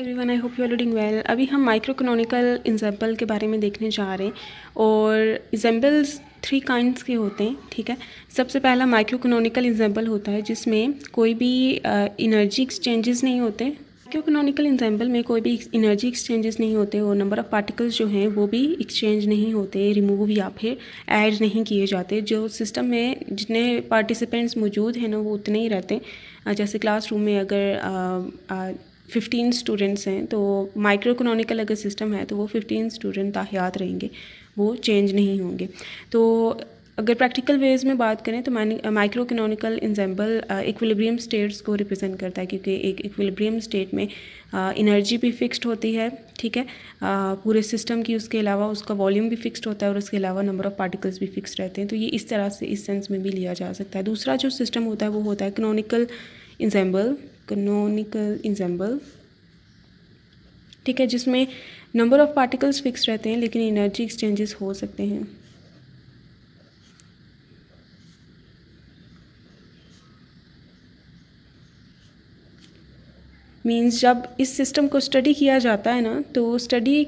Everyone, I hope you are doing well. अभी हम माइक्रोइकोनॉमिकल example के बारे में देखने जा रहे हैं और एग्जाम्पल्स 3 काइंड्स के होते हैं। ठीक है, सबसे पहला माइक्रोइकोनॉमिकल एग्जाम्पल होता है जिसमें कोई भी एनर्जी एक्सचेंजेस नहीं होते। माइक्रोइकोनॉमिकल एग्जाम्पल में कोई भी एनर्जी एक्सचेंजेस नहीं होते और नंबर ऑफ़ पार्टिकल्स जो हैं वो भी एक्सचेंज नहीं होते, रिमूव या फिर ऐड नहीं किए जाते। जो सिस्टम में जितने पार्टिसिपेंट्स मौजूद हैं ना वो उतने ही रहते हैं। जैसे क्लासरूम में अगर 15 स्टूडेंट्स हैं तो माइक्रोइकोनॉमिकल अगर सिस्टम है तो वो 15 स्टूडेंट ताहयात रहेंगे, वो चेंज नहीं होंगे। तो अगर प्रैक्टिकल वेज में बात करें तो माइक्रोइकोनॉमिकल एग्जाम्पल इक्विलिब्रियम स्टेट्स को रिप्रेजेंट करता है, क्योंकि एक इक्विलिब्रियम स्टेट में एनर्जी भी फिक्स्ड होती है। ठीक है, पूरे सिस्टम की, उसके अलावा उसका वॉल्यूम भी फिक्स्ड होता है और उसके अलावा नंबर ऑफ़ पार्टिकल्स भी फिक्स्ड रहते हैं। तो ये इस तरह से, इस सेंस में भी लिया जा सकता है। दूसरा जो सिस्टम होता है वो होता है कैनोनिकल एग्जाम्पल। ठीक है, जिसमें नंबर ऑफ़ पार्टिकल्स फिक्स रहते हैं लेकिन एनर्जी एक्सचेंजेस हो सकते हैं। मीन्स जब इस सिस्टम को स्टडी किया जाता है ना, तो स्टडी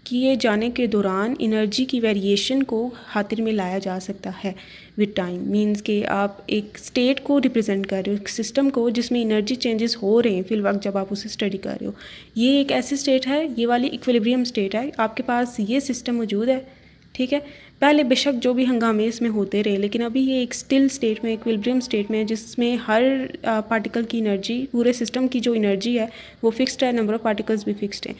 किए जाने के दौरान एनर्जी की वेरिएशन को खातिर में लाया जा सकता है विद टाइम। मींस कि आप एक स्टेट को रिप्रेजेंट कर रहे हो, एक सिस्टम को जिसमें एनर्जी चेंजेस हो रहे हैं फिल वक्त जब आप उसे स्टडी कर रहे हो। ये एक ऐसी स्टेट है, ये वाली इक्विलिब्रियम स्टेट है, आपके पास ये सिस्टम मौजूद है। ठीक है, पहले बेशक जो भी हंगामे इसमें होते रहे, लेकिन अभी ये एक स्टिल स्टेट में, इक्विलिब्रियम स्टेट में, जिसमें हर पार्टिकल की एनर्जी, पूरे सिस्टम की जो एनर्जी है वो फिक्स्ड है, नंबर ऑफ़ पार्टिकल्स भी फिक्स्ड है।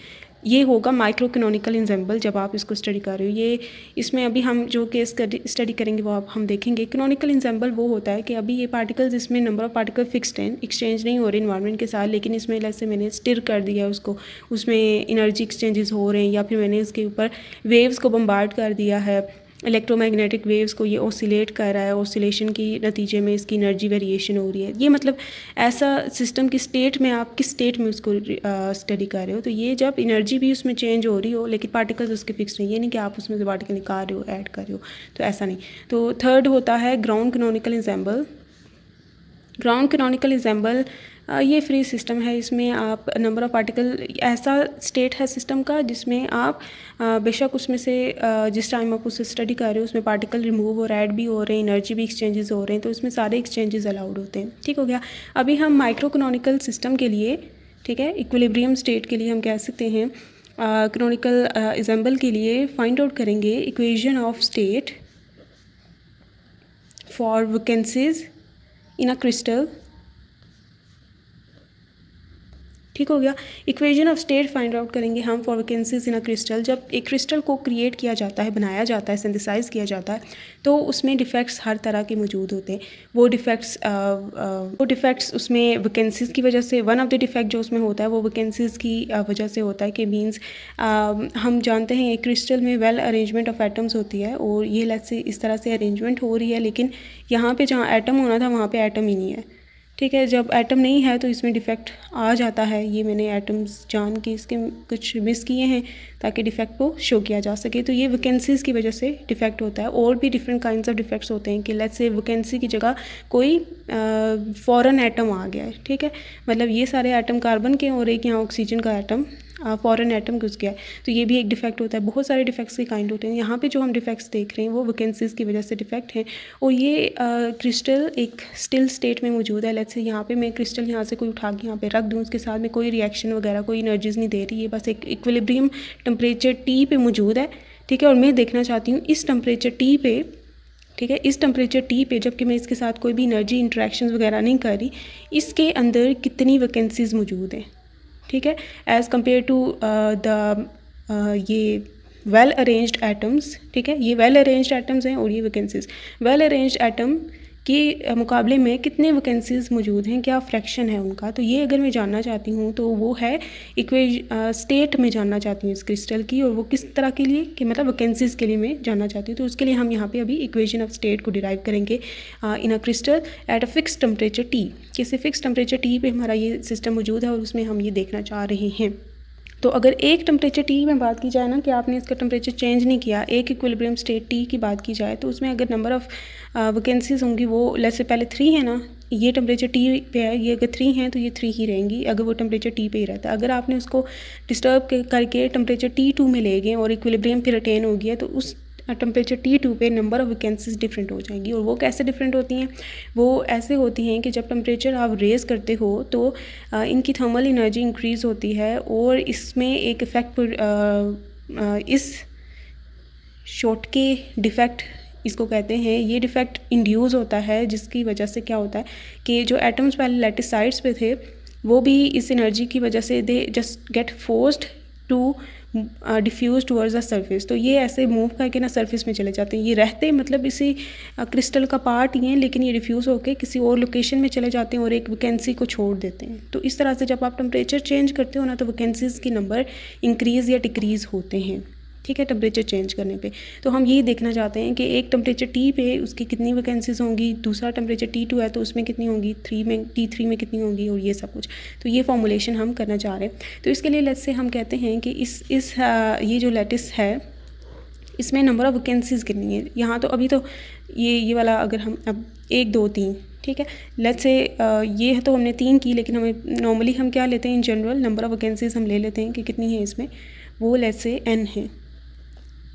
ये होगा माइक्रोइकोनॉमिकल एग्जाम्पल जब आप इसको स्टडी कर रहे हो। ये इसमें अभी हम जो केस स्टडी करेंगे वो हम देखेंगे। इकोनॉमिकल एग्जाम्पल वो होता है कि अभी ये पार्टिकल्स, इसमें नंबर ऑफ़ पार्टिकल फिक्स्ड हैं, एक्सचेंज नहीं हो रहे इन्वायरमेंट के साथ, लेकिन इसमें जैसे मैंने स्टिर कर दिया है उसको, उसमें एनर्जी एक्सचेंजेस हो रहे हैं, या फिर मैंने उसके ऊपर वेव्स को बम्बार्ड कर दिया है, इलेक्ट्रोमैग्नेटिक वेव्स को, ये ओसिलेट कर रहा है, ओसिलेशन की नतीजे में इसकी एनर्जी वेरिएशन हो रही है। ये मतलब ऐसा सिस्टम की स्टेट में, आप किस स्टेट में उसको स्टडी कर रहे हो, तो ये जब एनर्जी भी उसमें चेंज हो रही हो लेकिन पार्टिकल्स उसके फिक्स नहीं, ये नहीं कि आप उसमें से पार्टिकल निकाल रहे हो, ऐड कर रहे हो, तो ऐसा नहीं। तो थर्ड होता है ground canonical example. Ground canonical example ये फ्री सिस्टम है, इसमें आप नंबर ऑफ़ पार्टिकल, ऐसा स्टेट है सिस्टम का जिसमें आप बेशक उसमें से जिस टाइम आप उसे स्टडी कर रहे हो उसमें पार्टिकल रिमूव और ऐड भी हो रहे हैं, एनर्जी भी एक्सचेंजेस हो रहे हैं, तो इसमें सारे एक्सचेंजेस अलाउड होते हैं। ठीक हो गया। अभी हम माइक्रोइकोनॉमिकल सिस्टम के लिए, ठीक है, इक्विलिब्रियम स्टेट के लिए हम कह सकते हैं, कैनोनिकल एग्जाम्पल के लिए फाइंड आउट करेंगे equation of state for vacancies in a crystal. ठीक हो गया। Equation of state find out करेंगे हम for vacancies in a crystal. जब एक क्रिस्टल को क्रिएट किया जाता है, बनाया जाता है, सिंथेसाइज किया जाता है, तो उसमें डिफेक्ट्स हर तरह के मौजूद होते हैं। वो डिफेक्ट्स उसमें वैकेंसीज़ की वजह से, वन ऑफ द डिफेक्ट जो उसमें होता है वो वैकेंसीज़ की वजह से होता है। कि मीन्स हम जानते हैं एक क्रिस्टल में वेल अरेंजमेंट ऑफ एटम्स होती है और ये लेट्स से इस तरह से अरेंजमेंट हो रही है, लेकिन यहाँ पर जहाँ एटम होना था वहाँ पर एटम ही नहीं है। ठीक है, जब एटम नहीं है तो इसमें डिफेक्ट आ जाता है। ये मैंने एटम्स जान के इसके कुछ मिस किए हैं ताकि डिफेक्ट को शो किया जा सके। तो ये वैकेंसीज़ की वजह से डिफेक्ट होता है। और भी डिफरेंट काइंड्स ऑफ डिफेक्ट्स होते हैं कि लेट्स से वैकेंसी की जगह कोई फॉरेन एटम आ गया है। ठीक है, मतलब ये सारे एटम कार्बन के और एक यहाँ ऑक्सीजन का एटम, फॉरेन एटम घुस गया है, तो ये भी एक डिफेक्ट होता है। बहुत सारे डिफेक्ट्स के काइंड होते हैं। यहाँ पे जो हम डिफेक्ट्स देख रहे हैं वो वैकेंसीज़ की वजह से डिफेक्ट हैं। और ये क्रिस्टल एक स्टिल स्टेट में मौजूद है। लेट्स से यहाँ पे मैं क्रिस्टल यहाँ से कोई उठा के यहाँ पे रख दूँ, उसके साथ में कोई रिएक्शन वगैरह, कोई एनर्जीज़ नहीं दे रही है, बस एक इक्विलिब्रियम टेम्परेचर T पे मौजूद है। ठीक है, और मैं देखना चाहती हूँ इस टेम्परेचर T पे, ठीक है, इस टेम्परेचर T पे, जबकि मैं इसके साथ कोई भी एनर्जी इंट्रैक्शन वगैरह नहीं कर रही, इसके अंदर कितनी वैकेंसीज़ मौजूद हैं। ठीक है, एज़ कम्पेयर टू ये वेल अरेंज्ड एटम्स। ठीक है, ये वेल अरेंज्ड एटम्स हैं और ये वैकेंसीज़। वेल अरेंज्ड एटम के मुकाबले में कितने वैकेंसीज़ मौजूद हैं, क्या फ्रैक्शन है उनका, तो ये अगर मैं जानना चाहती हूँ तो वो है स्टेट में जानना चाहती हूँ इस क्रिस्टल की, और वो किस तरह के लिए, कि मतलब वैकेंसीज़ के लिए मैं जानना चाहती हूँ। तो उसके लिए हम यहाँ पे अभी इक्वेशन ऑफ स्टेट को डिराइव करेंगे in a crystal at a fix temperature T। किसी फिक्स टेम्परेचर T पे हमारा ये सिस्टम मौजूद है और उसमें हम ये देखना चाह रहे हैं। तो अगर एक टेम्परेचर टी में बात की जाए ना कि आपने इसका टेम्परेचर चेंज नहीं किया, एक इक्विलिब्रियम स्टेट टी की बात की जाए, तो उसमें अगर नंबर ऑफ़ वैकेंसीज़ होंगी वो लेट्स से पहले 3 है ना, ये टेम्परेचर टी पे है, ये अगर 3 हैं तो ये 3 ही रहेंगी अगर वो टेम्परेचर टी पे ही रहता है। अगर आपने उसको डिस्टर्ब करके टेम्परेचर T2 में ले गए और इक्विलिब्रियम फिर अटेन हो गया, तो उस टेम्परेचर T2 पे नंबर ऑफ़ वैकेंसीज़ डिफरेंट हो जाएंगी। और वो कैसे डिफरेंट होती हैं? वो ऐसे होती हैं कि जब टेम्परेचर आप रेज़ करते हो तो इनकी थर्मल एनर्जी इंक्रीज़ होती है और इसमें एक इफ़ेक्ट इस शॉट के डिफ़ेक्ट इसको कहते हैं, ये डिफ़ेक्ट इंड्यूस होता है, जिसकी वजह से क्या होता है कि जो एटम्स पहले लैटिस साइड्स पे थे वो भी इस एनर्जी की वजह से they just get forced to diffuse towards the surface. तो ये ऐसे मूव करके ना सरफेस में चले जाते हैं। ये रहते मतलब इसी क्रिस्टल का पार्ट ही हैं, लेकिन ये डिफ्यूज़ होकर किसी और लोकेशन में चले जाते हैं और एक वैकेंसी को छोड़ देते हैं। तो इस तरह से जब आप टेम्परेचर चेंज करते हो ना, तो वैकेंसीज़ के नंबर इंक्रीज़ या डिक्रीज़ होते हैं, ठीक है, टेम्परेचर चेंज करने पे। तो हम यही देखना चाहते हैं कि एक टेम्परेचर टी पे उसकी कितनी वैकेंसीज़ होंगी, दूसरा टेम्परेचर T2 है तो उसमें कितनी होंगी, T3 में कितनी होंगी, और ये सब कुछ। तो ये फॉर्मूलेशन हम करना चाह रहे हैं। तो इसके लिए लेट्स से हम कहते हैं कि ये जो लैटिस है इसमें नंबर ऑफ़ वैकेंसीज़ कितनी है। यहाँ तो अभी तो ये वाला अगर हम अब 1 2 3, ठीक है, लेट्स से ये तो हमने 3 की, लेकिन हमें नॉर्मली हम क्या लेते हैं in general number of vacancies हम ले लेते हैं कि कितनी है इसमें, वो लेट्स से n है,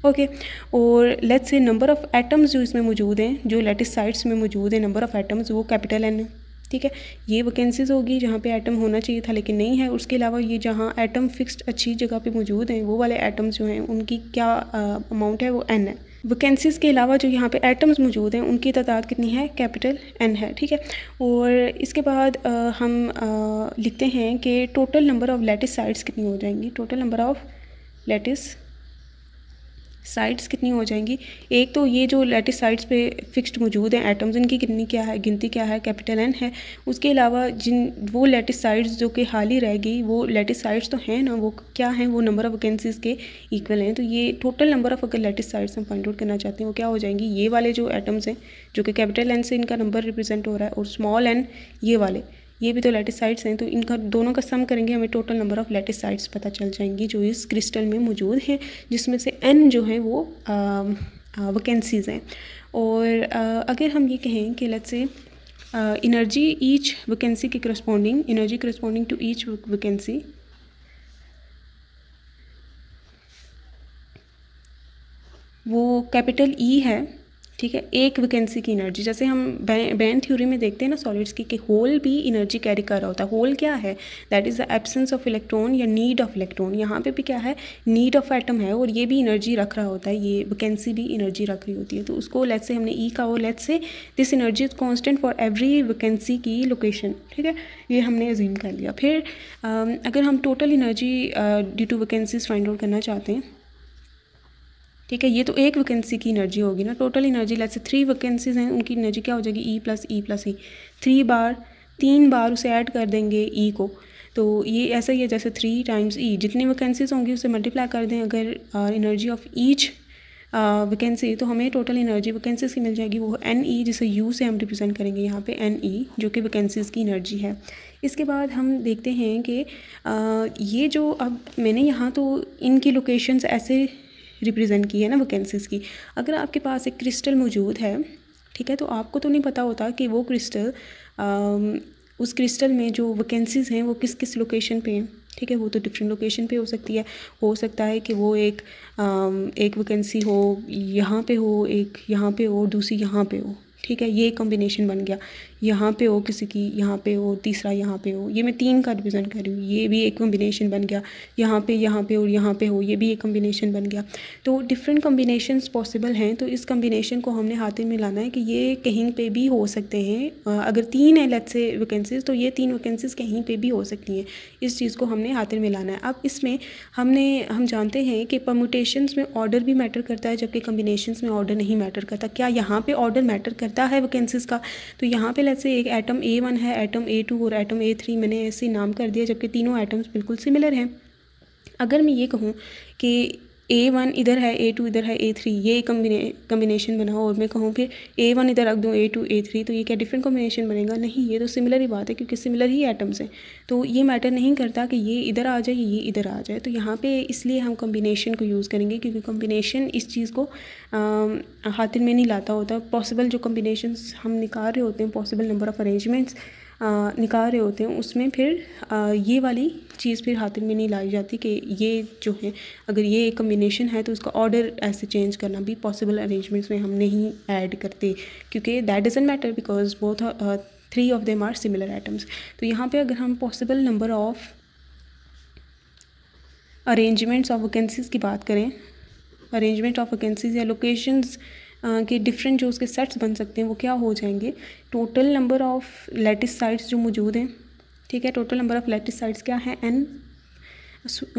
ओके। और let's say number of atoms जो इसमें मौजूद हैं, जो लैटिस साइड्स में मौजूद है नंबर ऑफ़ एटम्स, वो कैपिटल N है, ठीक है। ये वैकेंसीज़ होगी जहाँ पे एटम होना चाहिए था लेकिन नहीं है। उसके अलावा ये जहाँ एटम फिक्स्ड अच्छी जगह पे मौजूद हैं, वो वाले एटम्स जो हैं उनकी क्या अमाउंट है, वो n है। वैकेंसीज़ के अलावा जो यहाँ पे एटम्स मौजूद हैं उनकी तादाद कितनी है, कैपिटल N है, ठीक है। और इसके बाद हम लिखते हैं कि total number of lattice sides कितनी हो जाएंगी, total number of lattice sides कितनी हो जाएंगी। एक तो ये जो लैटिस साइड्स पे फिक्स्ड मौजूद हैं एटम्स, इनकी कितनी क्या है, गिनती क्या है, कैपिटल N है। उसके अलावा वो लैटिस साइड्स जो कि खाली रह गई, वो लैटिस साइड्स तो हैं ना, वो क्या हैं, वो नंबर ऑफ़ वैकेंसीज़ के इक्वल हैं। तो ये टोटल नंबर ऑफ़ अगर लैटिस साइड्स हम फाइंड आउट करना चाहते हैं वो क्या हो जाएंगी, ये वाले जो एटम्स हैं जो कि कैपिटल N से इनका नंबर रिप्रेजेंट हो रहा है, और स्मॉल n ये वाले, ये भी तो लैटिस साइड्स हैं। तो इनका दोनों का सम करेंगे, हमें total number of lattice sides पता चल जाएंगी जो इस क्रिस्टल में मौजूद हैं, जिसमें से n जो है वो वैकेंसीज़ हैं। और अगर हम ये कहें कि let's say energy each vacancy के corresponding, energy corresponding to each vacancy, वो कैपिटल E है, ठीक है। एक वैकेंसी की एनर्जी, जैसे हम बैंड थ्योरी में देखते हैं ना सॉलिड्स की, कि होल भी एनर्जी कैरी कर रहा होता है। होल क्या है, that is the absence of electron या नीड ऑफ इलेक्ट्रॉन। यहाँ पे भी क्या है, नीड ऑफ एटम है, और ये भी एनर्जी रख रहा होता है, ये वैकेंसी भी एनर्जी रख रही होती है। तो उसको लेट्स से हमने ई का, और let's say this energy is constant for every vacancy की लोकेशन, ठीक है, ये हमने अज्यूम कर लिया। फिर अगर हम total energy due to vacancies find out करना चाहते हैं, ठीक है, ये तो एक वैकेंसी की एनर्जी होगी ना। Total energy let's say 3 vacancies हैं, उनकी एनर्जी क्या हो जाएगी, E प्लस ई, 3 बार उसे ऐड कर देंगे E को। तो ये ऐसा ही है जैसे 3 टाइम्स E, जितनी वैकेंसीज होंगी उसे मल्टीप्लाई कर दें अगर एनर्जी ऑफ ईच वैकेंसी, तो हमें टोटल एनर्जी वैकेंसीज की मिल जाएगी, वो NE, जिसे U से हम रिप्रेजेंट करेंगे यहाँ पे NE, जो कि वैकेंसीज की एनर्जी है। इसके बाद हम देखते हैं कि ये जो अब मैंने यहाँ तो इनकी लोकेशंस ऐसे रिप्रेजेंट की है ना वैकेंसीज़ की। अगर आपके पास एक क्रिस्टल मौजूद है, ठीक है, तो आपको तो नहीं पता होता कि वो क्रिस्टल उस क्रिस्टल में जो वैकेंसीज़ हैं वो किस किस लोकेशन पे हैं, ठीक है। वो तो डिफरेंट लोकेशन पे हो सकती है, हो सकता है कि वो एक वैकेंसी हो यहाँ पे हो, एक यहाँ पे हो, दूसरी यहाँ पे हो, ठीक है, ये कॉम्बिनेशन बन गया। यहाँ पे हो किसी की, यहाँ पे हो, तीसरा यहाँ पे हो, ये मैं 3 का रिप्रेजेंट कर रही हूँ, ये भी एक कॉम्बिनेशन बन गया। यहाँ पे और यहाँ पे हो, ये भी एक कॉम्बिनेशन बन गया। तो डिफरेंट कॉम्बिनेशंस पॉसिबल हैं। तो इस कॉम्बिनेशन को हमने हाथ में लाना है कि ये कहीं पे भी हो सकते हैं। अगर 3 है लेट्स से वैकेंसीज़, तो ये 3 वैकेंसीज़ कहीं पे भी हो सकती हैं। इस चीज़ को हमने हाथ में लाना है। अब इसमें हम जानते हैं कि परम्यूटेशंस में ऑर्डर भी मैटर करता है, जबकि कॉम्बिनेशंस में ऑर्डर नहीं मैटर करता। क्या यहाँ पे ऑर्डर मैटर करता है वैकेंसीज़ का? तो यहाँ पे लेट्स से एक एटम A1 है, एटम A2 और एटम A3 मैंने ऐसे नाम कर दिया, जबकि तीनों एटम्स बिल्कुल सिमिलर हैं। अगर मैं ये कहूँ कि A1 इधर है, A2 इधर है, A3 ये कम्बिनेशन बना हो और मैं कहूँ फिर A1 इधर रख दूँ, A2 A3, तो ये क्या डिफरेंट कॉम्बिनेशन बनेगा? नहीं, ये तो सिमिलर ही बात है क्योंकि सिमिलर ही एटम्स हैं। तो ये मैटर नहीं करता कि ये इधर आ जाए ये इधर आ जाए। तो यहाँ पे इसलिए हम कम्बिनेशन को यूज़ करेंगे क्योंकि कम्बिनेशन इस चीज़ को हाथ में नहीं लाता होता। पॉसिबल जो कम्बिनेशंस हम निकाल रहे होते हैं, पॉसिबल नंबर ऑफ़ अरेंजमेंट्स निकाल रहे होते हैं, उसमें फिर ये वाली चीज़ फिर हाथ में नहीं लाई जाती कि ये जो है अगर ये एक कम्बिनेशन है तो उसका ऑर्डर ऐसे चेंज करना भी पॉसिबल अरेंजमेंट्स में हम नहीं ऐड करते क्योंकि that doesn't matter because both 3 of them are similar atoms. तो यहाँ पे अगर हम possible number of arrangements of vacancies की बात करें, अरेंजमेंट ऑफ वैकेंसीज़ या लोकेशंस के डिफरेंट जो उसके सेट्स बन सकते हैं वो क्या हो जाएंगे? Total number of lattice sites जो मौजूद हैं, ठीक है, total number of lattice sites क्या है? n,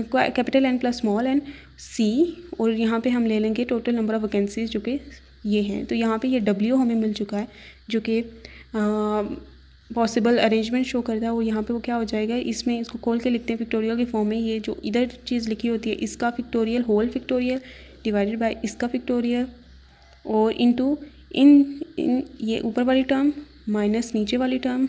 capital N plus small n C, और यहाँ पे हम ले लेंगे टोटल नंबर ऑफ़ वैकेंसीज़ जो कि ये हैं। तो यहाँ पे ये W हमें मिल चुका है जो कि पॉसिबल अरेंजमेंट शो करता है और यहाँ पे वो क्या हो जाएगा, इसमें इसको खोल के लिखते हैं फिक्टोरियल के फॉर्म में। ये जो इधर चीज़ लिखी होती है इसका factorial, whole factorial divided by इसका फिक्टोरियल और इनटू इन ये ऊपर वाली टर्म माइनस नीचे वाली टर्म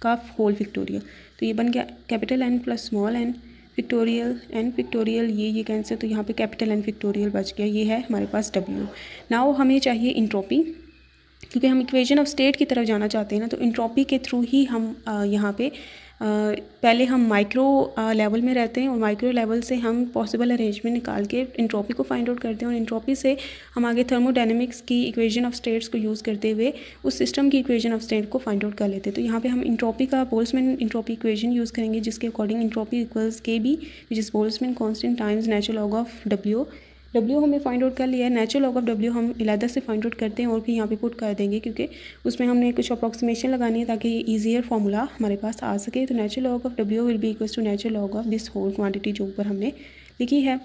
का होल फिक्टोरियल। तो ये बन गया capital N plus small n factorial, n factorial, ये कैंसिल, तो यहाँ पे कैपिटल N फिक्टोरियल बच गया। ये है हमारे पास W। नाउ हमें चाहिए इंट्रोपी, क्योंकि हम इक्वेशन ऑफ स्टेट की तरफ जाना चाहते हैं ना, तो इंट्रोपी के थ्रू ही हम यहाँ पे पहले हम माइक्रो लेवल में रहते हैं और माइक्रो लेवल से हम पॉसिबल अरेंजमेंट निकाल के इंट्रोपी को फाइंड आउट करते हैं और इंट्रोपी से हम आगे थर्मोडायनेमिक्स की इक्वेशन ऑफ स्टेट्स को यूज़ करते हुए उस सिस्टम की इक्वेशन ऑफ स्टेट को फाइंड आउट कर लेते हैं। तो यहाँ पे हम इंट्रोपी का बोल्ट्जमैन इंट्रोपी इक्वेशन यूज़ करेंगे जिसके according entropy equals KB which is Boltzmann constant times natural log of W हमने फाइंड आउट कर लिया है। नेचुरल लॉग ऑफ W हम अलहदा से फाइंड आउट करते हैं और फिर यहाँ पे पुट कर देंगे क्योंकि उसमें हमने कुछ अप्रॉक्सीमेशन लगानी है ताकि ये ईजियर फार्मूला हमारे पास आ सके। तो natural log of W will be equal to natural log of this whole quantity जो ऊपर हमने लिखी है।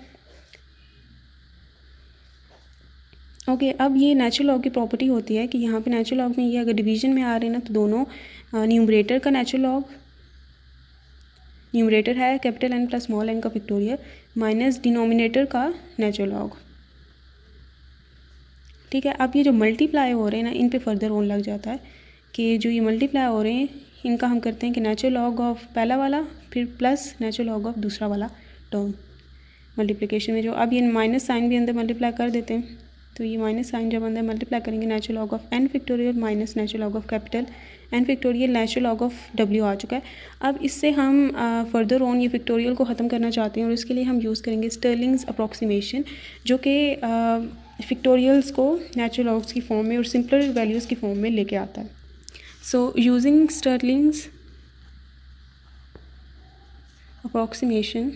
ओके, अब ये नेचुरल लॉग की प्रॉपर्टी होती है कि यहाँ पे नेचुरल लॉग में ये अगर डिवीजन में आ रहे हैं ना तो दोनों न्यूमरेटर का नेचुरल लॉग, न्यूमरेटर है capital N plus small n का फिक्टोरियल माइनस डिनोमिनेटर का नेचुरल लॉग, ठीक है। अब ये जो मल्टीप्लाई हो रहे हैं ना इन पे फर्दर ऑन लग जाता है कि जो ये मल्टीप्लाई हो रहे हैं इनका हम करते हैं कि नेचुरल लॉग ऑफ पहला वाला फिर प्लस नेचुरल लॉग ऑफ दूसरा वाला टर्म मल्टीप्लिकेशन में जो अब ये माइनस साइन भी अंदर मल्टीप्लाई कर देते हैं। तो ये माइनस साइन जब अंदर मल्टीप्लाई करेंगे natural log of n factorial minus natural log of capital N factorial natural log of W आ चुका है। अब इससे हम फर्दर ऑन ये फिक्टोरियल को ख़त्म करना चाहते हैं और इसके लिए हम यूज़ करेंगे स्टर्लिंग्स अप्रॉक्सीमेशन जो कि फिक्टोरियल्स को नेचुरल लॉग्स की फॉर्म में और सिंपलर वैल्यूज़ की फॉर्म में लेके आता है। सो यूजिंग स्टर्लिंग्स अप्रॉक्सीमेशन,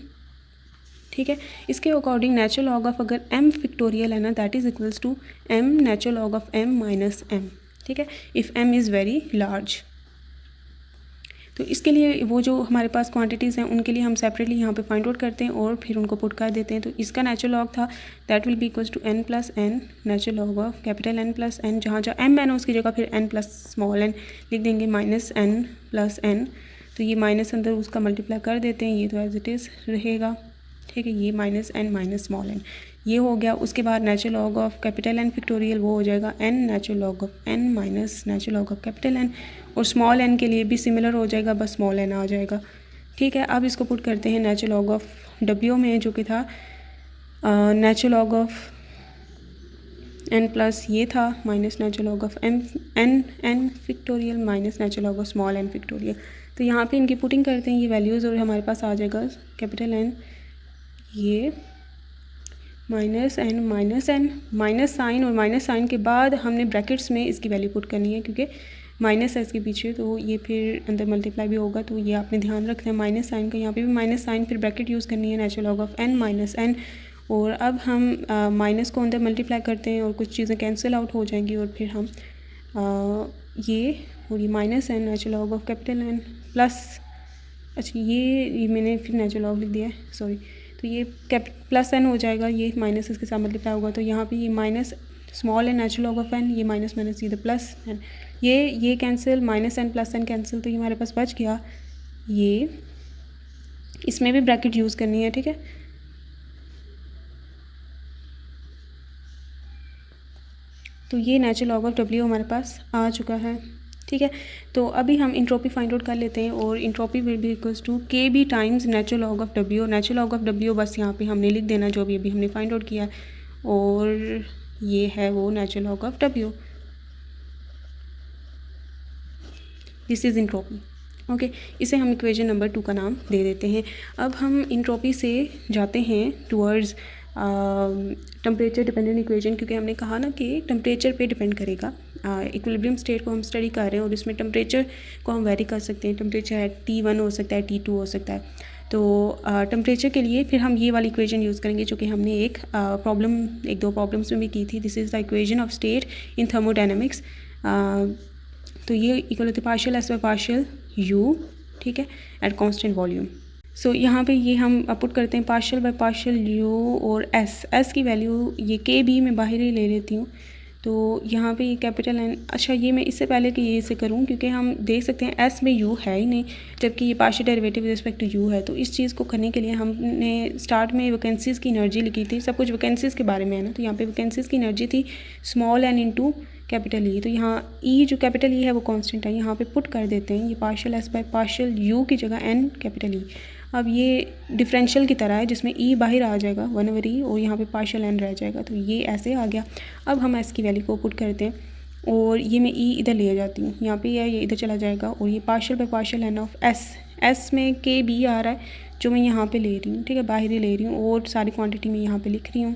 ठीक है, इसके अकॉर्डिंग नेचुरल लॉग ऑफ अगर m फिक्टोरियल है ना that is equals to m natural log of m minus m, ठीक है, if m is very large. तो इसके लिए वो जो हमारे पास क्वांटिटीज़ हैं उनके लिए हम सेपरेटली यहाँ पे फाइंड आउट करते हैं और फिर उनको पुट कर देते हैं। तो इसका नेचुरल लॉग था that will be equals to n plus n natural log of capital N plus n, जहाँ जहाँ m n है उसकी जगह फिर n प्लस स्मॉल n लिख देंगे माइनस n प्लस n। तो ये माइनस अंदर उसका मल्टीप्लाई कर देते हैं, ये तो एज इट इज़ रहेगा, ठीक है, ये minus n minus small n ये हो गया। उसके बाद natural log of capital N factorial वो हो जाएगा n natural log of n minus natural log of capital N, और स्मॉल n के लिए भी सिमिलर हो जाएगा, बस स्मॉल n आ जाएगा, ठीक है। अब इसको पुट करते हैं नेचुरल लॉग ऑफ W में जो कि था natural log of n plus ये था minus natural log of n factorial minus natural log of small n factorial. तो यहाँ पे इनकी पुटिंग करते हैं ये वैल्यूज़ और हमारे पास आ जाएगा कैपिटल N ये माइनस n माइनस साइन, और माइनस साइन के बाद हमने ब्रैकेट्स में इसकी वैल्यू पुट करनी है क्योंकि माइनस है इसके पीछे, तो ये फिर अंदर मल्टीप्लाई भी होगा, तो ये आपने ध्यान रखना है माइनस साइन का। यहाँ पे भी माइनस साइन फिर ब्रैकेट यूज़ करनी है natural log of n minus n, और अब हम माइनस को अंदर मल्टीप्लाई करते हैं और कुछ चीज़ें कैंसिल आउट हो जाएंगी और फिर हम ये minus n natural log of capital N plus, अच्छा ये मैंने फिर नेचुरल लॉग लिख दिया है, सॉरी, तो ये प्लस n हो जाएगा, ये माइनस इसके साथ मल्टीप्लाई होगा, तो यहाँ पे ये minus small n natural log of n, ये माइनस माइनस सीधे प्लस n, ये cancel, minus n plus n cancel, तो ये हमारे पास बच गया। ये इसमें भी ब्रैकेट यूज़ करनी है, ठीक है, तो ये नेचुरल लॉग ऑफ डब्ल्यू हमारे पास आ चुका है, ठीक है। तो अभी हम इंट्रोपी फाइंड आउट कर लेते हैं, और entropy will be equals to k B times natural log of W. Natural log of W बस यहाँ पे हमने लिख देना जो भी अभी हमने फाइंड आउट किया है, और ये है वो natural log of W. This is entropy, okay. इसे हम इक्वेशन नंबर 2 का नाम दे देते हैं। अब हम इंट्रोपी से जाते हैं टूवर्ड्स टेम्परेचर डिपेंडेंट इक्वेशन, क्योंकि हमने कहा ना कि टेम्परेचर पे डिपेंड करेगा। इक्विलिब्रियम स्टेट को हम स्टडी कर रहे हैं और इसमें टेम्परेचर को हम वेरी कर सकते हैं। टेम्परेचर है T1 हो सकता है, T2 हो सकता है। तो टेम्परेचर के लिए फिर हम ये वाली इक्वेशन यूज़ करेंगे जो कि हमने एक दो प्रॉब्लम्स में भी की थी। This is the equation of state in thermodynamics. तो ये इक्वल होती है partial S by partial you, ठीक है, एट कांस्टेंट वॉल्यूम। सो यहाँ पे ये हम पुट करते हैं पार्शियल बाय पार्शियल यू और एस की वैल्यू ये के बी में बाहर ही ले लेती हूँ। तो यहाँ पे ये कैपिटल एन, अच्छा ये मैं इससे पहले कि ये से करूँ, क्योंकि हम देख सकते हैं एस में यू है ही नहीं, जबकि ये partial derivative with respect to u है। तो इस चीज़ को करने के लिए हमने स्टार्ट में वैकेंसीज़ की एनर्जी लिखी थी, सब कुछ वैकेंसीज़ के बारे में है ना। तो यहाँ पे वैकेंसीज़ की एनर्जी थी small n into capital e. तो यहाँ ई जो कैपिटल ई है वो कांस्टेंट है, यहाँ पे पुट कर देते हैं ये partial S by partial you की जगह एन कैपिटल ई। अब ये डिफरेंशियल की तरह है जिसमें ई बाहर आ जाएगा 1/e और यहाँ पे पार्शियल एन रह जाएगा, तो ये ऐसे आ गया। अब हम एस की वैल्यू को पुट करते हैं और ये मैं ई इधर ले जाती हूँ, यहाँ पे है ये इधर चला जाएगा, और ये partial by partial n of s में के बी आ रहा है जो मैं यहाँ पे ले रही हूँ, ठीक है, बाहर ही ले रही हूँ, और सारी क्वान्टिटी में यहाँ पर लिख रही हूँ।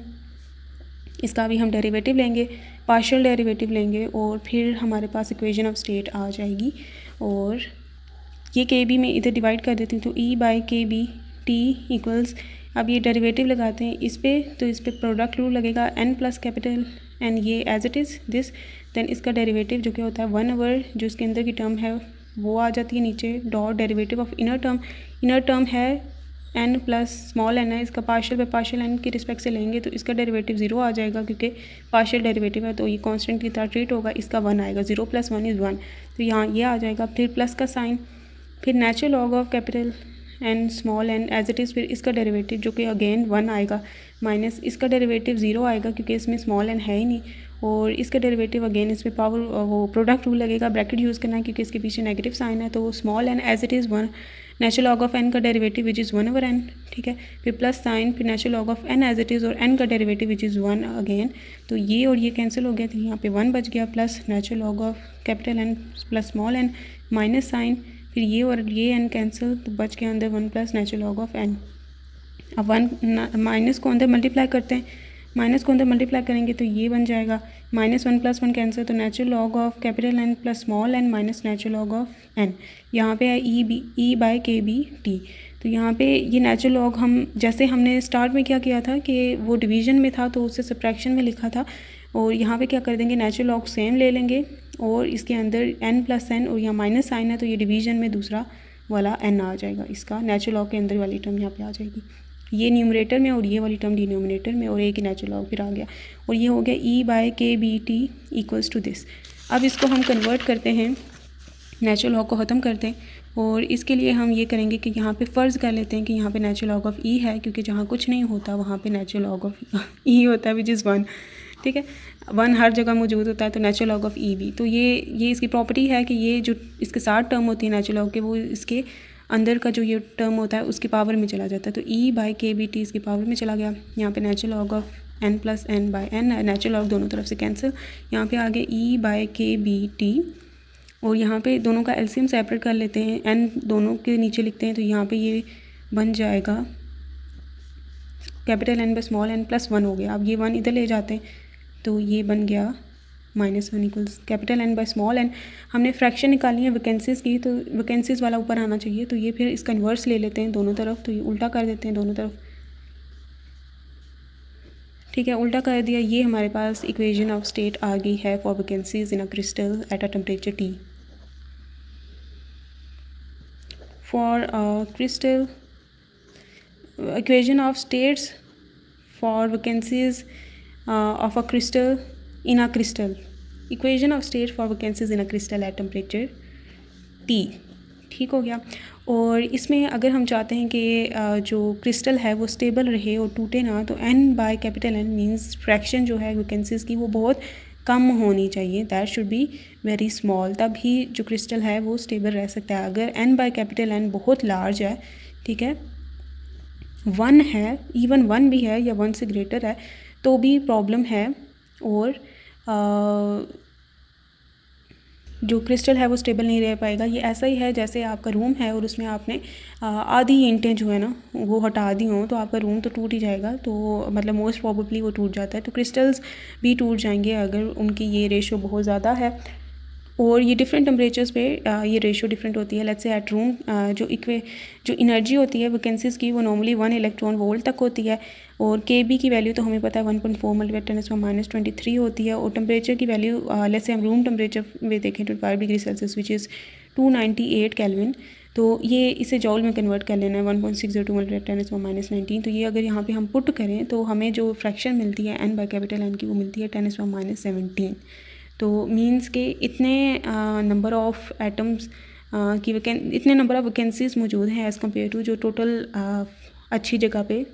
इसका भी हम डेरिवेटिव लेंगे, पार्शियल डेरिवेटिव लेंगे, और फिर हमारे पास इक्वेशन ऑफ स्टेट आ जाएगी। और ये के बी में इधर डिवाइड कर देती हूँ, तो ई बाई के बी टी इक्वल्स, अब ये डेरिवेटिव लगाते हैं इस पे, तो इस पे प्रोडक्ट रूल लगेगा एन प्लस कैपिटल एन, ये as it is this, then इसका डेरिवेटिव जो कि होता है 1/, जो इसके अंदर की टर्म है वो आ जाती है नीचे, dot derivative of inner term है एन प्लस स्मॉल एन है, इसका पार्शियल बाय पार्शियल एन की रिस्पेक्ट से लेंगे तो इसका डेरिवेटिव 0 आ जाएगा, क्योंकि पार्शियल डेरिवेटिव है तो ये कांस्टेंट की तरह ट्रीट होगा, इसका 1 आएगा, 0 + 1 = 1, तो यहाँ ये आ जाएगा। फिर प्लस का साइन, फिर natural log of capital n small n as it is, फिर इसका डेरिवेटिव जो कि अगेन 1 आएगा, माइनस इसका डेरिवेटिव 0 आएगा क्योंकि इसमें स्मॉल एन है ही नहीं, और इसका डेरिवेटिव अगेन इस पर पावर वो प्रोडक्ट रूल लगेगा, ब्रैकेट यूज़ करना है क्योंकि इसके पीछे नेगेटिव साइन है, तो small n as it is 1, natural log of n का डेरिवेटिव विच इज़ 1/n, ठीक है, फिर प्लस साइन, फिर natural log of n as it is और एन का डेरिवेटिव विच इज़ 1 अगेन, तो ये और ये कैंसिल हो गया, तो यहाँ पे 1 बच गया, plus natural log of capital n plus small n minus sign, फिर ये और ये एन कैंसिल, तो बच गया अंदर 1 plus natural log of n. अब 1 माइनस को अंदर मल्टीप्लाई करते हैं, माइनस को अंदर मल्टीप्लाई करेंगे तो ये बन जाएगा -1 + 1 कैंसिल, तो natural log of capital n plus small n minus natural log of n. यहाँ पे है e by k b t, तो यहाँ पे ये नेचुरल लॉग हम जैसे हमने स्टार्ट में क्या किया था कि वो डिवीजन में था तो उससे सब्ट्रैक्शन में लिखा था, और यहाँ पे क्या कर देंगे नेचुरल लॉग सेम ले लेंगे और इसके अंदर n + n, और यहाँ माइनस साइन है तो ये डिवीजन में दूसरा वाला n आ जाएगा, इसका नेचुरल लॉग के अंदर वाली टर्म यहाँ पे आ जाएगी, ये न्यूमरेटर में और ये वाली टर्म डिनोमिनेटर में, और एक ही नेचुरल लॉग फिर आ गया, और ये हो गया e by k b t equals to this. अब इसको हम कन्वर्ट करते हैं, नेचुरल लॉग को ख़त्म करते हैं, और इसके लिए हम ये करेंगे कि यहाँ पे फ़र्ज़ कर लेते हैं कि यहाँ पे नेचुरल लॉग ऑफ ई है, क्योंकि जहाँ कुछ नहीं होता वहाँ पे नेचुरल लॉग ऑफ ई होता है विच इज़ 1, ठीक है, 1 हर जगह मौजूद होता है, तो नेचुरल लॉग ऑफ ई भी, तो ये इसकी प्रॉपर्टी है कि ये जो इसके साथ टर्म होती है नेचुरल लॉग के, वो इसके अंदर का जो ये टर्म होता है उसकी पावर में चला जाता है, तो e by k b t इसकी पावर में चला गया। यहाँ पे natural log of n + n by n, natural log दोनों तरफ से कैंसिल, यहाँ पे आगे e by k b t, और यहाँ पे दोनों का एलसीएम सेपरेट कर लेते हैं, n दोनों के नीचे लिखते हैं, तो यहाँ पे ये बन जाएगा capital N by small n plus 1 हो गया। अब ये 1 इधर ले जाते हैं तो ये बन गया -1 equals capital N by small n। हमने फ्रैक्शन निकाली है वैकेंसीज़ की, तो वैकेंसीज़ वाला ऊपर आना चाहिए, तो ये फिर इसका इन्वर्स ले लेते हैं दोनों तरफ, तो ये उल्टा कर देते हैं दोनों तरफ, ठीक है, उल्टा कर दिया। ये हमारे पास इक्वेशन ऑफ स्टेट आ गई है for vacancies in a crystal at a temperature T। For crystal equation of states for vacancies of a crystal in a crystal, equation of state for vacancies in a crystal at temperature T, ठीक हो गया। और इसमें अगर हम चाहते हैं कि जो क्रिस्टल है वो स्टेबल रहे और टूटे ना, तो n by capital N means fraction जो है वैकेंसीज़ की वो बहुत कम होनी चाहिए, that should be very small, तभी जो क्रिस्टल है वो स्टेबल रह सकता है। अगर n बाय कैपिटल N बहुत लार्ज है, ठीक है, 1 है, इवन 1 भी है या 1 से ग्रेटर है तो भी प्रॉब्लम है। और जो क्रिस्टल है वो स्टेबल नहीं रह पाएगा। ये ऐसा ही है जैसे आपका रूम है और उसमें आपने आधी ईंटें जो है ना वो हटा दी हों तो आपका रूम तो टूट ही जाएगा, तो मतलब मोस्ट प्रोबेबली वो टूट जाता है। तो क्रिस्टल्स भी टूट जाएंगे अगर उनकी ये रेशो बहुत ज़्यादा है। और ये डिफरेंट टेम्परेचर्स पे ये रेशो डिफरेंट होती है। लेट्स से एट रूम जो एनर्जी होती है वैकेंसीज़ की वो नॉर्मली 1 इलेक्ट्रॉन वोल्ट तक होती है। और के बी की वैल्यू तो हमें पता है 1.4 × 10⁻³ होती है। और टेम्परेचर की वैल्यू लेट्स से हम रूम टेम्परेचर में देखें 25 degree Celsius which is 298 kelvin. तो ये इसे जॉल में कन्वर्ट कर लेना है 1.602 × 10⁻19। तो ये अगर यहाँ पे हम पुट करें तो हमें जो फ्रैक्शन मिलती है n बाय कैपिटल N की वो मिलती है 10⁻17। तो मींस के इतने नंबर ऑफ़ एटम्स की इतने नंबर ऑफ़ वैकेंसीज़ मौजूद हैं एज़ कम्पेयर टू जो टोटल अच्छी जगह पे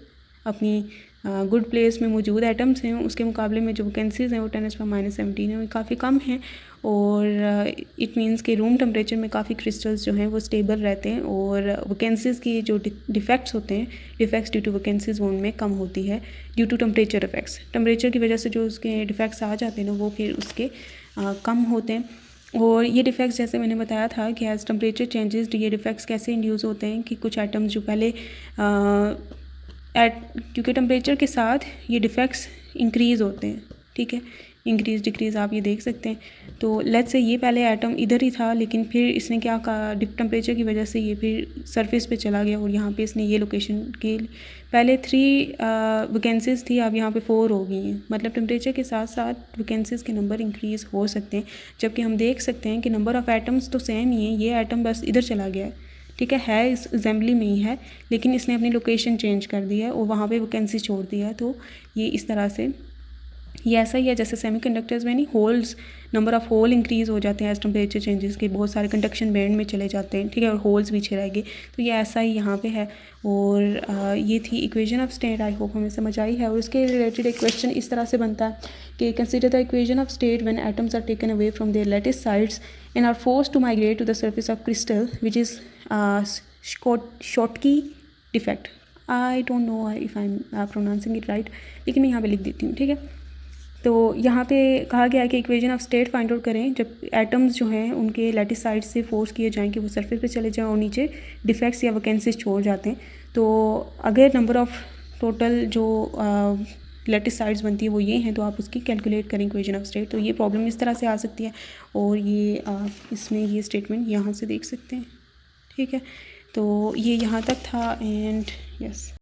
अपनी गुड प्लेस में मौजूद एटम्स हैं, उसके मुकाबले में जो वैकेंसीज़ हैं वो 10⁻17 है, वो काफ़ी कम हैं। और इट मींस के रूम टेम्परेचर में काफ़ी क्रिस्टल्स जो हैं वो स्टेबल रहते हैं और वैकेंसीज़ की जो डिफेक्ट्स होते हैं, डिफेक्ट्स ड्यू टू वैकेंसीज़ वो उनमें कम होती है due to temperature effects. Temperature की वजह से जो उसके डिफेक्ट्स आ जाते हैं ना वो फिर उसके कम होते हैं। और ये डिफेक्ट्स जैसे मैंने बताया था कि एज टेम्परेचर चेंजेस ये डिफेक्ट्स कैसे इंड्यूस होते हैं कि कुछ आइटम्स जो पहले क्योंकि टेम्परेचर के साथ ये डिफेक्ट्स इंक्रीज़ होते हैं, ठीक है, इंक्रीज़ डिक्रीज़ आप ये देख सकते हैं। तो लेट्स से ये पहले एटम इधर ही था लेकिन फिर इसने क्या कहा, टेम्परेचर की वजह से ये फिर सरफेस पे चला गया और यहाँ पे इसने ये लोकेशन के पहले 3 वैकेंसीज़ थी, अब यहाँ पे 4 हो गई हैं। मतलब टेम्परेचर के साथ साथ वैकेंसीज़ के नंबर इंक्रीज़ हो सकते हैं। जबकि हम देख सकते हैं कि नंबर ऑफ़ एटम्स तो सेम ही है, ये एटम बस इधर चला गया है, ठीक है इस असेंबली में ही है लेकिन इसने अपनी लोकेशन चेंज कर दी है और वहाँ पे वैकेंसी छोड़ दिया है। तो ये इस तरह से ये ऐसा ही है जैसे सेमीकंडक्टर्स में नहीं holes, number of hole increase हो जाते हैं एज टेम्परेचर चेंजेस के, बहुत सारे कंडक्शन बैंड में चले जाते हैं, ठीक है, और होल्स पीछे रह गए। तो ये ऐसा ही यहाँ पे है। और ये थी equation of state, I hope हमें समझ आई है। और इसके रिलेटेड एक क्वेश्चन इस तरह से बनता है कि consider the equation of state when atoms are taken away from their lattice sides and are forced to migrate to the surface of crystal which is Schottky defect. I don't know if I am pronouncing it right, लेकिन मैं यहाँ पे लिख देती हूँ, ठीक है। तो यहाँ पे कहा गया है कि equation of state find out करें जब एटम्स जो हैं उनके लैटिस साइड से फोर्स किए जाएं कि वो सरफेस पे चले जाएं और नीचे डिफेक्ट्स या वैकेंसीज छोड़ जाते हैं। तो अगर नंबर ऑफ़ टोटल जो लैटिस साइड्स बनती है वो ये हैं तो आप उसकी कैलकुलेट करें इक्वेशन ऑफ स्टेट। तो ये प्रॉब्लम इस तरह से आ सकती है और ये इसमें ये स्टेटमेंट यहाँ से देख सकते हैं, ठीक है। तो ये यहाँ तक था एंड यस।